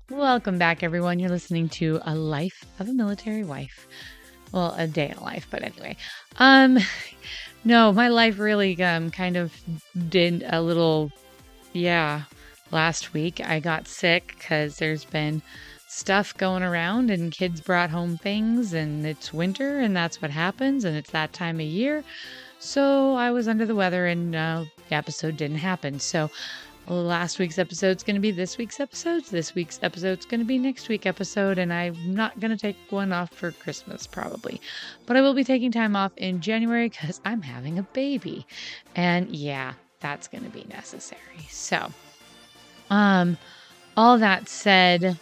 Welcome back, everyone. You're listening to A Life of a Military Wife. Well, a day in a life, but anyway. Um, no, my life really kind of did a little, yeah. Last week I got sick because there's been stuff going around and kids brought home things and it's winter and that's what happens and it's that time of year. So I was under the weather and the episode didn't happen. So last week's episode is going to be this week's episode. This week's episode is going to be next week's episode. And I'm not going to take one off for Christmas, probably. But I will be taking time off in January because I'm having a baby. And yeah, that's going to be necessary. So, all that said,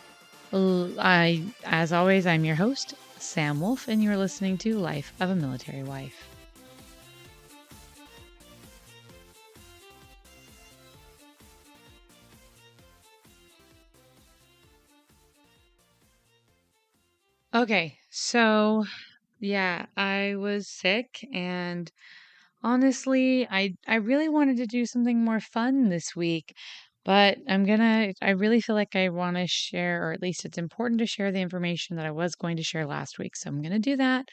as always, I'm your host, Sam Wolf, and you're listening to Life of a Military Wife. Okay, so yeah, I was sick and honestly, I really wanted to do something more fun this week, but I really feel like I want to share, or at least it's important to share the information that I was going to share last week. So I'm going to do that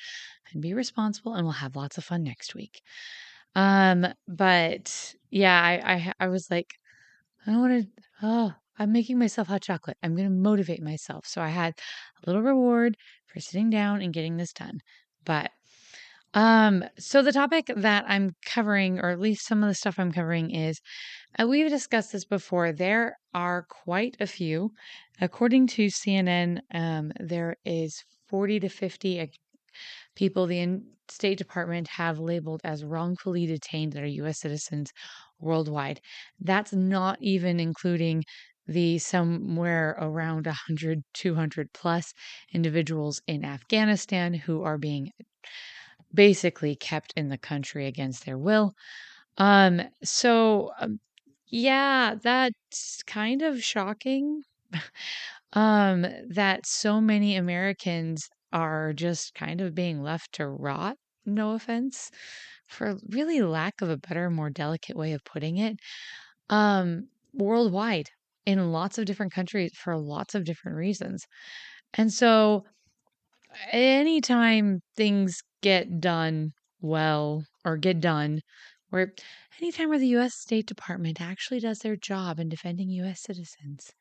and be responsible and we'll have lots of fun next week. But yeah, I was like, I don't want to, I'm making myself hot chocolate. I'm going to motivate myself. So I had a little reward for sitting down and getting this done. But so the topic that I'm covering, or at least some of the stuff I'm covering, is we've discussed this before. There are quite a few. According to CNN, there is 40 to 50 people the State Department have labeled as wrongfully detained that are U.S. citizens worldwide. That's not even including the somewhere around 100, 200 plus individuals in Afghanistan who are being basically kept in the country against their will. Yeah, that's kind of shocking. That so many Americans are just kind of being left to rot, no offense, for really lack of a better, more delicate way of putting it, worldwide in lots of different countries for lots of different reasons. And so anytime things get done well or get done, or anytime where the U.S. State Department actually does their job in defending U.S. citizens,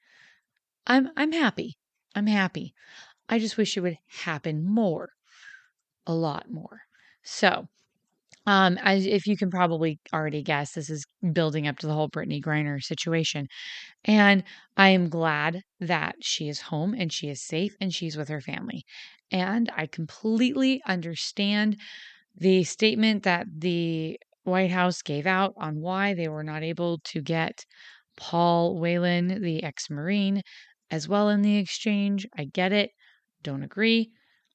I'm happy. I'm happy. I just wish it would happen more, a lot more. So, if you can probably already guess, this is building up to the whole Brittney Griner situation. And I am glad that she is home and she is safe and she's with her family. And I completely understand the statement that the White House gave out on why they were not able to get Paul Whelan, the ex-Marine, as well in the exchange. I get it. Don't agree.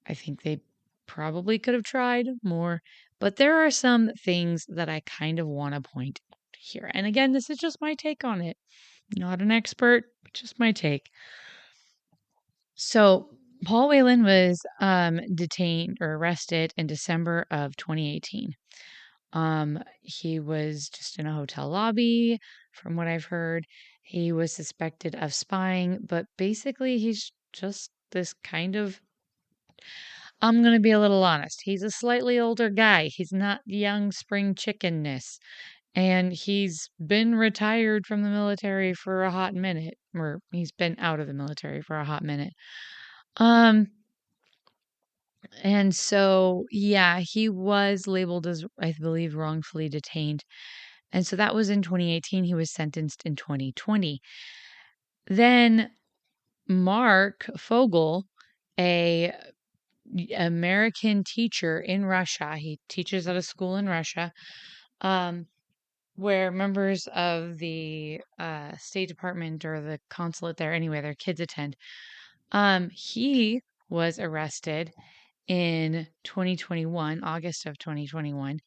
I think they probably could have tried more. But there are some things that I kind of want to point out here. And again, this is just my take on it. Not an expert, but just my take. So, Paul Whelan was detained or arrested in December of 2018. He was just in a hotel lobby, from what I've heard. He was suspected of spying, but basically, he's just this kind of, I'm going to be a little honest. He's a slightly older guy. He's not young spring chickenness. And he's been retired from the military for a hot minute, or he's been out of the military for a hot minute. And so, yeah, he was labeled as, I believe, wrongfully detained. And so that was in 2018. He was sentenced in 2020. Then Marc Fogle, a American teacher in Russia, he teaches at a school in Russia, where members of the State Department or the consulate there, anyway, their kids attend. He was arrested in 2021, August of 2021,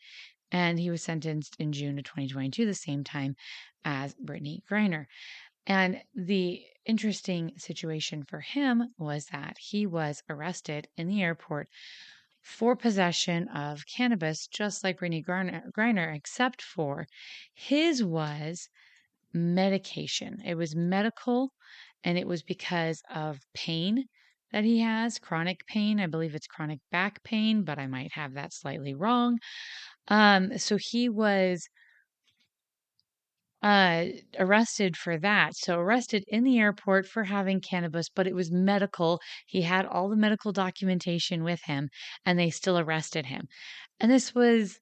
and he was sentenced in June of 2022, the same time as Brittney Griner. And the interesting situation for him was that he was arrested in the airport for possession of cannabis, just like Brittney Griner, except for his was medication. It was medical, and it was because of pain that he has, chronic pain. I believe it's chronic back pain, but I might have that slightly wrong. So he was uh arrested for that. So arrested in the airport for having cannabis, but it was medical. He had all the medical documentation with him, and they still arrested him. And this was,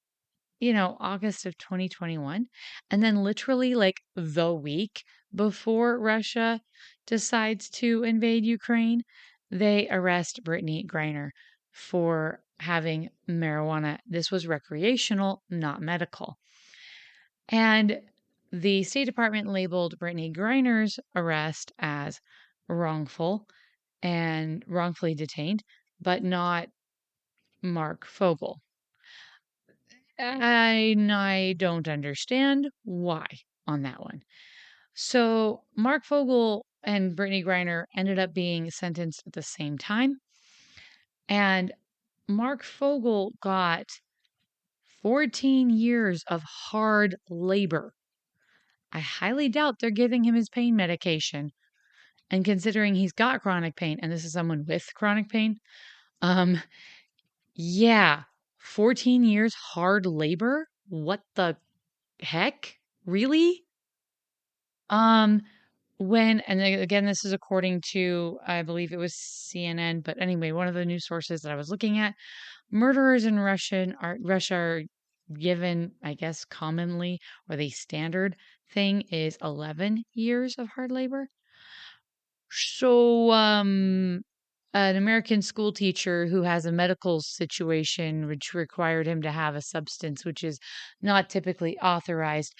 August of 2021. And then literally like the week before Russia decides to invade Ukraine, they arrest Brittney Griner for having marijuana. This was recreational, not medical. And the State Department labeled Brittney Griner's arrest as wrongful and wrongfully detained, but not Marc Fogle. I don't understand why on that one. So Marc Fogle and Brittney Griner ended up being sentenced at the same time. And Marc Fogle got 14 years of hard labor. I highly doubt they're giving him his pain medication. And considering he's got chronic pain, and this is someone with chronic pain, um, yeah, 14 years hard labor? What the heck? Really? Um, and again, this is according to, I believe it was CNN, but anyway, one of the news sources that I was looking at, murderers in Russia are given, I guess, commonly, or the standard thing is 11 years of hard labor. So, an American school teacher who has a medical situation which required him to have a substance which is not typically authorized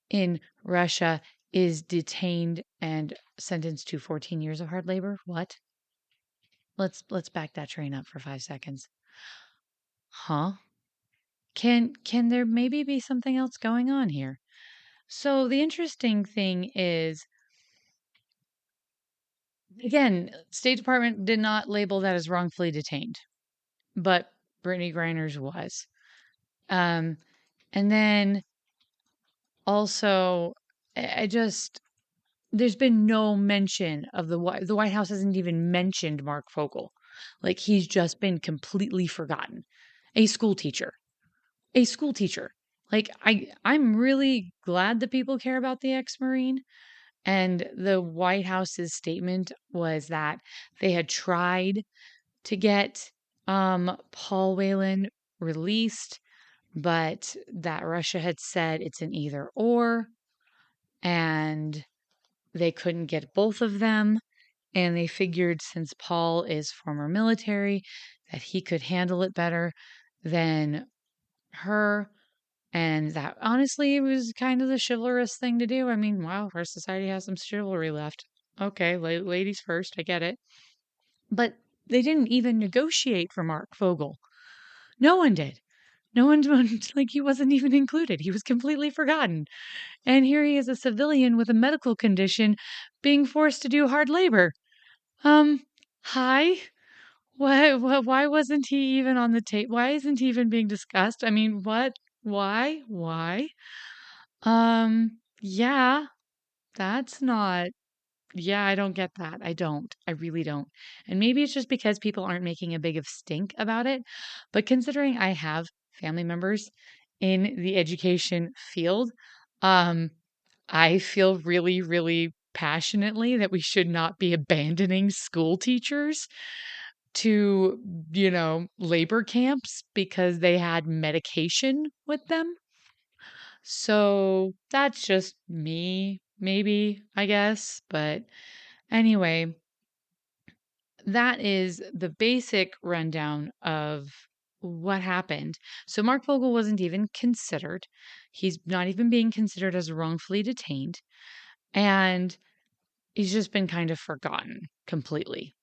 in Russia is detained and sentenced to 14 years of hard labor. What? Let's back that train up for 5 seconds. Huh? Can there maybe be something else going on here? So the interesting thing is, again, State Department did not label that as wrongfully detained, but Brittney Griner's was. And then also, I just there's been no mention of the White House hasn't even mentioned Marc Fogle. Like he's just been completely forgotten. A school teacher. A school teacher. Like I'm really glad that people care about the ex-Marine. And the White House's statement was that they had tried to get Paul Whelan released, but that Russia had said it's an either or, and they couldn't get both of them. And they figured since Paul is former military, that he could handle it better than her. And that honestly was kind of the chivalrous thing to do. I mean, wow, our society has some chivalry left. Okay, ladies first, I get it. But they didn't even negotiate for Marc Fogle. No one did. No one, like, he wasn't even included. He was completely forgotten. And here he is, a civilian with a medical condition, being forced to do hard labor. Hi? Why wasn't he even on the tape? Why isn't he even being discussed? I mean, what? Why? Yeah, that's not, yeah, I don't get that. I don't. I really don't. And maybe it's just because people aren't making a big of stink about it. But considering I have family members in the education field, um, I feel really, really passionately that we should not be abandoning school teachers to, labor camps because they had medication with them. So that's just me, maybe, I guess. But anyway, that is the basic rundown of what happened. So Marc Fogle wasn't even considered. He's not even being considered as wrongfully detained. And he's just been kind of forgotten completely.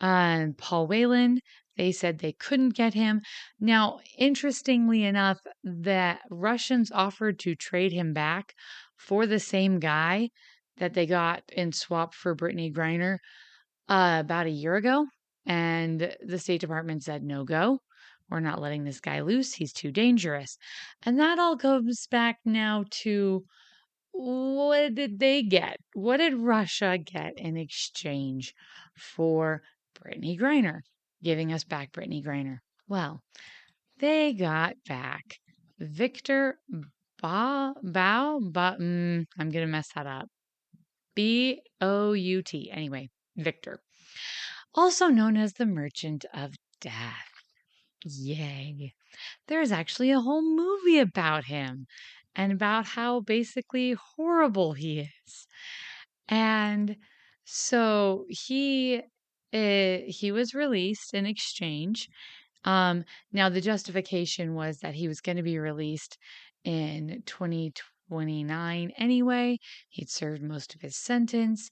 Paul Whelan, they said they couldn't get him. Now, interestingly enough, the Russians offered to trade him back for the same guy that they got in swap for Brittney Griner about a year ago. And the State Department said no go. we're not letting this guy loose. He's too dangerous. And that all goes back now to what did they get? What did Russia get in exchange for Brittney Griner, giving us back Brittney Griner? Well, they got back Victor I'm going to mess that up. Bout. Anyway, Victor, also known as the Merchant of Death. Yay. There's actually a whole movie about him and about how basically horrible he is. And so he was released in exchange. Now the justification was that he was going to be released in 2029 anyway. He'd served most of his sentence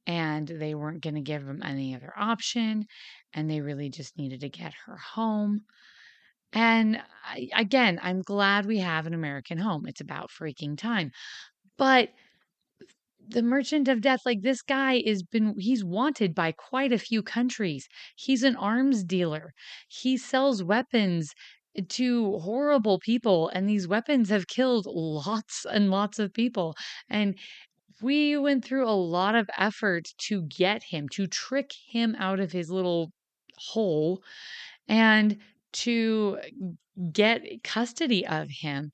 and they weren't going to give him any other option, and they really just needed to get her home. And again, I'm glad we have an American home. It's about freaking time. But the Merchant of Death, like this guy he's wanted by quite a few countries. He's an arms dealer. He sells weapons to horrible people, and these weapons have killed lots and lots of people. And we went through a lot of effort to get him, to trick him out of his little hole and to get custody of him.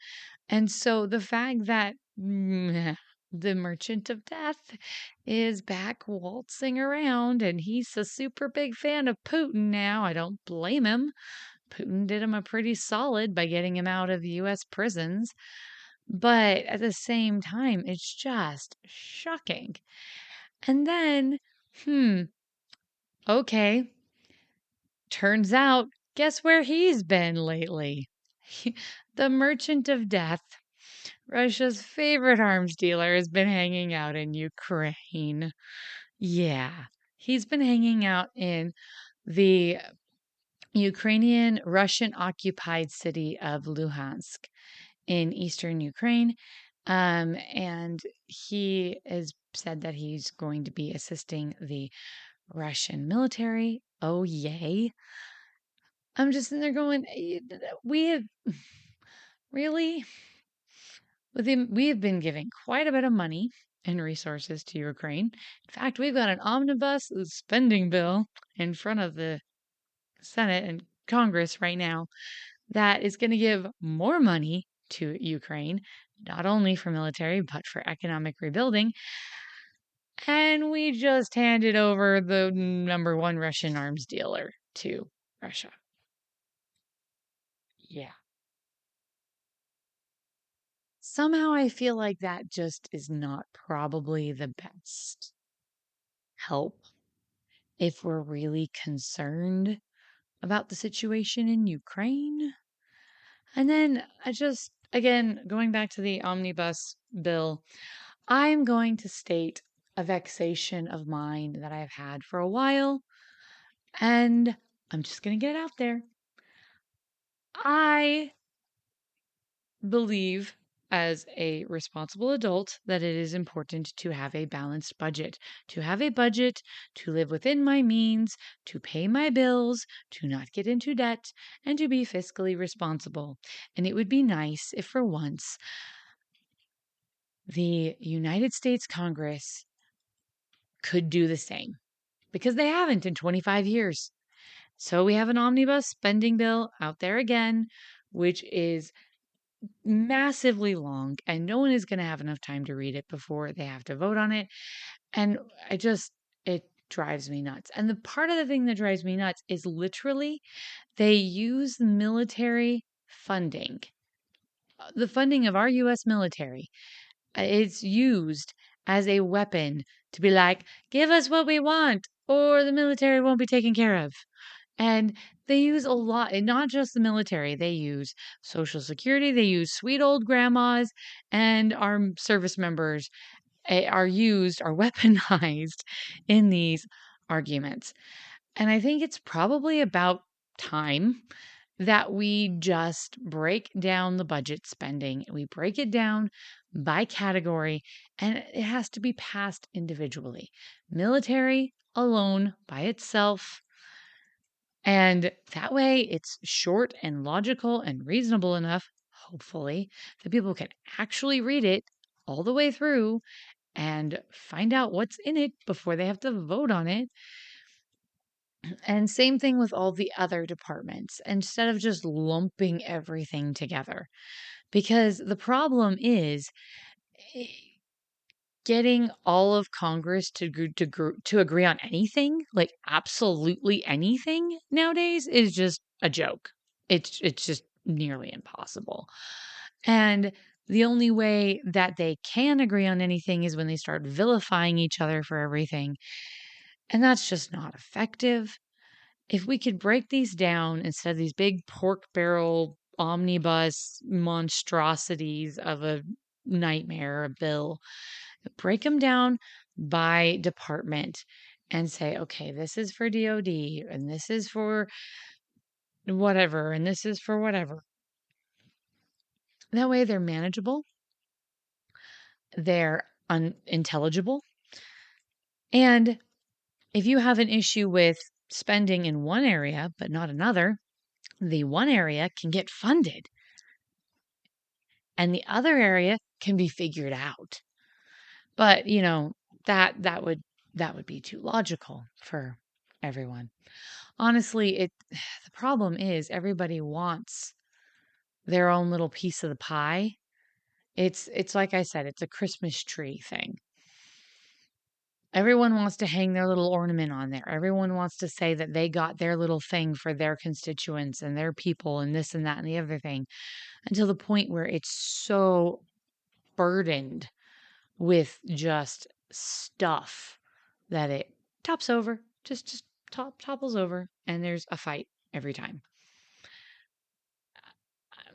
And so the fact that the Merchant of Death is back waltzing around and he's a super big fan of Putin now, I don't blame him. Putin did him a pretty solid by getting him out of U.S. prisons. But at the same time, it's just shocking. And then, okay. Turns out, guess where he's been lately? The Merchant of Death, Russia's favorite arms dealer, has been hanging out in Ukraine. Yeah, he's been hanging out in the Ukrainian Russian occupied city of Luhansk in eastern Ukraine. And he has said that he's going to be assisting the Russian military. Oh, yay. I'm just in there going, we have really, we have been giving quite a bit of money and resources to Ukraine. In fact, we've got an omnibus spending bill in front of the Senate and Congress right now that is going to give more money to Ukraine, not only for military, but for economic rebuilding. And we just handed over the number one Russian arms dealer to Russia. Yeah. Somehow I feel like that just is not probably the best help if we're really concerned about the situation in Ukraine. And then again, going back to the omnibus bill, I'm going to state a vexation of mine that I've had for a while, and I'm just going to get it out there. I believe as a responsible adult that it is important to have a balanced budget, to have a budget to live within my means, to pay my bills, to not get into debt, and to be fiscally responsible. And it would be nice if for once the United States Congress could do the same, because they haven't in 25 years. So we have an omnibus spending bill out there again, which is massively long, and no one is going to have enough time to read it before they have to vote on it. And it drives me nuts. And the part of the thing that drives me nuts is literally they use military funding, the funding of our U.S. military. It's used as a weapon to be like, give us what we want, or the military won't be taken care of. And they use a lot, and not just the military. They use Social Security. They use sweet old grandmas, and our service members are weaponized in these arguments. And I think it's probably about time that we just break down the budget spending. We break it down by category, and it has to be passed individually. Military alone by itself, And that way it's short and logical and reasonable enough, hopefully, that people can actually read it all the way through and find out what's in it before they have to vote on it. And same thing with all the other departments, instead of just lumping everything together. Because the problem is eh, getting all of Congress to agree on anything, like absolutely anything nowadays, is just a joke. It's just nearly impossible. And the only way that they can agree on anything is when they start vilifying each other for everything. And that's just not effective. If we could break these down instead of these big pork barrel omnibus monstrosities of a nightmare, a bill, break them down by department and say, okay, this is for DOD and this is for whatever and this is for whatever. That way they're manageable, they're unintelligible. And if you have an issue with spending in one area but not another, the one area can get funded and the other area can be figured out. But, that would be too logical for everyone. Honestly, the problem is everybody wants their own little piece of the pie. It's like I said, it's a Christmas tree thing. Everyone wants to hang their little ornament on there. Everyone wants to say that they got their little thing for their constituents and their people and this and that and the other thing, until the point where it's so burdened with just stuff that it tops over, just topples over, and there's a fight every time.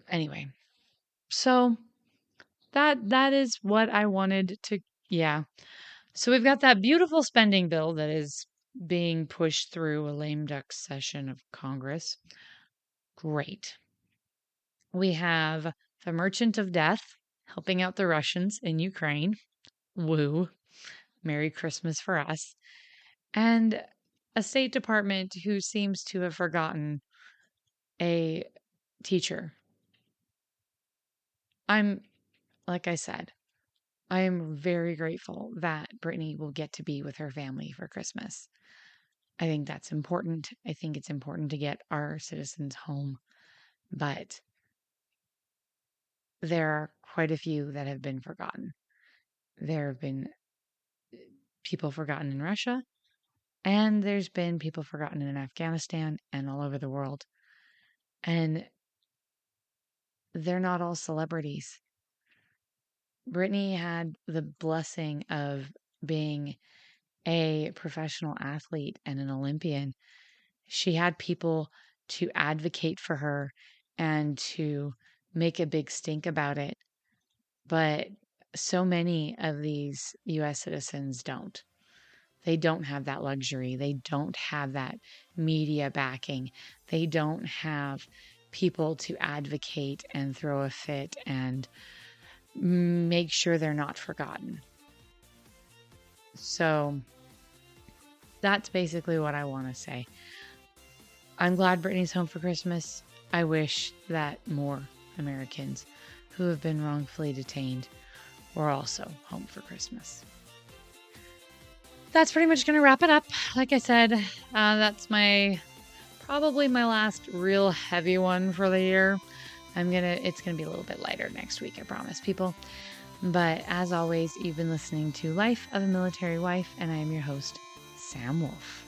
Anyway, so that is what I wanted to, yeah. So we've got that beautiful spending bill that is being pushed through a lame duck session of Congress. Great. We have the Merchant of Death helping out the Russians in Ukraine. Woo. Merry Christmas for us. And a State Department who seems to have forgotten a teacher. Like I said, I am very grateful that Brittney will get to be with her family for Christmas. I think that's important. I think it's important to get our citizens home. But there are quite a few that have been forgotten. There have been people forgotten in Russia, and there's been people forgotten in Afghanistan and all over the world. And they're not all celebrities. Brittney had the blessing of being a professional athlete and an Olympian. She had people to advocate for her and to make a big stink about it. But so many of these US citizens don't. They don't have that luxury. They don't have that media backing. They don't have people to advocate and throw a fit and make sure they're not forgotten. So that's basically what I want to say. I'm glad Brittney's home for Christmas. I wish that more Americans who have been wrongfully detained were also home for Christmas. That's pretty much going to wrap it up. Like I said, that's probably my last real heavy one for the year. It's going to be a little bit lighter next week, I promise, people. But as always, you've been listening to Life of a Military Wife, and I am your host, Sam Wolf.